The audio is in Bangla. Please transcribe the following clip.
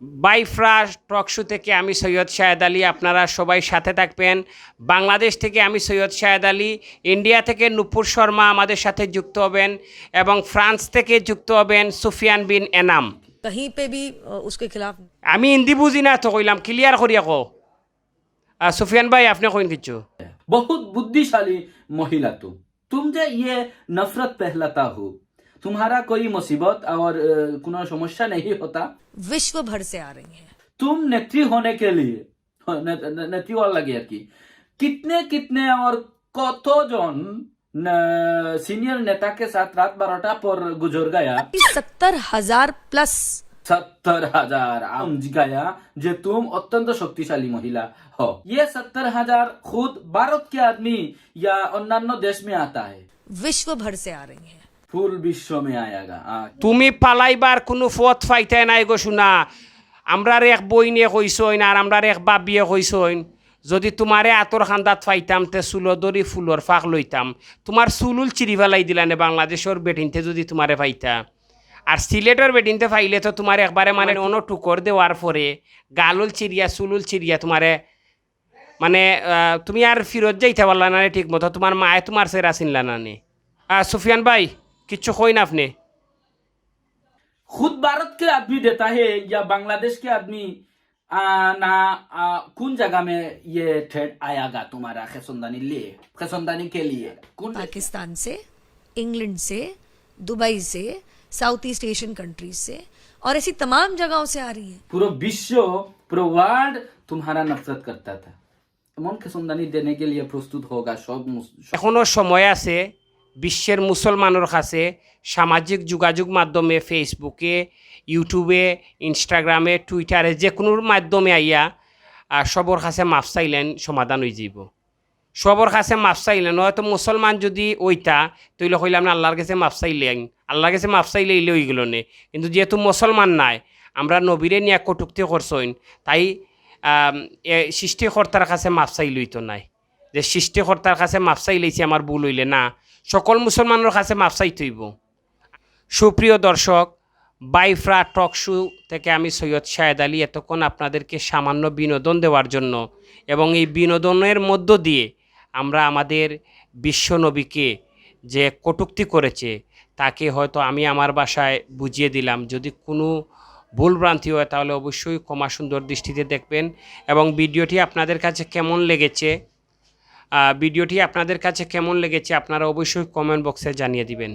বাইফ্রা টক শো থেকে আমি সৈয়দ শাহেদ আলী, আপনারা সবাই সাথে থাকবেন। বাংলাদেশ থেকে আমি সৈয়দ শাহেদ আলী, ইন্ডিয়া থেকে নূপুর শর্মা আমাদের সাথে যুক্ত হবেন এবং ফ্রান্স থেকে যুক্ত হবেন সুফিয়ান বিন এনাম। कहीं पे भी उसके खिलाफ আমি হিন্দি বুঝি না তো কইলাম ক্লিয়ার করিয়া কো। সুফিয়ান ভাই আপনি কইন কিছু। बहुत बुद्धिशाली महिला तुम जे ये नफरत फैलाता हो, तुम्हारा कोई मुसीबत और কোনো সমস্যা नहीं होता। विश्व भर से आ रही हैं। तुम नेत्री होने के लिए नेत्री और लगे की कितने कितने और कतজন सीनियर नेता के साथ रात 12टा पर गुजर गया। 70,000 प्लस 70,000 समझ गया जे तुम अत्यंत शक्तिशाली महिला हो। ये 70,000 खुद भारत के आदमी या अन्य देश में आता है, विश्व भर से आ रही हैं। फुल विश्व में आएगा। তুমি পালাইবার কোনো পথ পাইতে নাই গো শোনা। আমরার এক বই নিয়ে কইসইন আর আমরার এক বাবিয়ে কইসইন, যদি তোমারে আতর খান্দাত পাইতাম তে চুলো দরি ফুলর ফাঁক লইতাম। তোমার চুলুল চিরি ফেলাই দিলানে বাংলাদেশের বেটিনতে যদি তোমারে পাইতা। আর সিলেটের বেটিনতে পাইলে তো তোমার একবারে মানে অন্য টুকর দেওয়ার পরে গালুল চিরিয়া চুলুল চিরিয়া তোমারে মানে তুমি আর ফিরত যাইতে পারলা না ঠিক মতো। তোমার মায়ে তোমার সেরা চিনলা না নে। সুফিয়ান ভাই কিচ্ছু কই না আপনি। खुद भारत के आदमी देता है या बांग्लादेश के आदमी कौन जगह में ये ट्रेड आएगा तुम्हारा खेसुंदानी के लिए पाकिस्तान से, इंग्लैंड से, दुबई से, साउथ ईस्ट एशियन कंट्रीज से और ऐसी तमाम जगहों से आ रही है। पूरा विश्व पूरा वर्ल्ड तुम्हारा नफरत करता था। मन खेसुंदानी देने के लिए प्रस्तुत होगा सब। এখনো সময় আছে বিশ্বের মুসলমানের কাছে সামাজিক যোগাযোগ মাধ্যমে ফেসবুকে, ইউটিউবে, ইনস্টাগ্রামে, টুইটারে যে কোনো মাধ্যমে আইয়া সবর কাছে মাফ চাইলেন সমাধান হয়ে যাব। সবর কাছে মাফ চাইলেন হয়তো মুসলমান যদি ওইটা তৈলে কইলাম না আল্লাহর কাছে মাফ চাইলেন, আল্লাহর কাছে মাফ চাইলে ইলে হয়ে গেল নে। কিন্তু যেহেতু মুসলমান নাই, আমরা নবীরে নিয়ে কটুক্তি করছইন, তাই সৃষ্টিকর্তার কাছে মাফ চাইলই তো নাই যে সৃষ্টিকর্তার কাছে মাফ চাইলেছি আমার ভুল হইলে না, সকল মুসলমানের কাছে মাফ চাইতে হইব। সুপ্রিয় দর্শক, বাইফ্রা টক শো থেকে আমি সৈয়দ শাহেদ আলী এতক্ষণ আপনাদেরকে সামান্য বিনোদন দেওয়ার জন্য এবং এই বিনোদনের মধ্য দিয়ে আমরা আমাদের বিশ্বনবীকে যে কটূক্তি করেছে তাকে হয়তো আমি আমার ভাষায় বুঝিয়ে দিলাম। যদি কোনো ভুলভ্রান্তি হয় তাহলে অবশ্যই ক্ষমা সুন্দর দৃষ্টিতে দেখবেন এবং ভিডিওটি আপনাদের কাছে কেমন লেগেছে আপনারা অবশ্যই কমেন্ট বক্সে জানিয়ে দিবেন।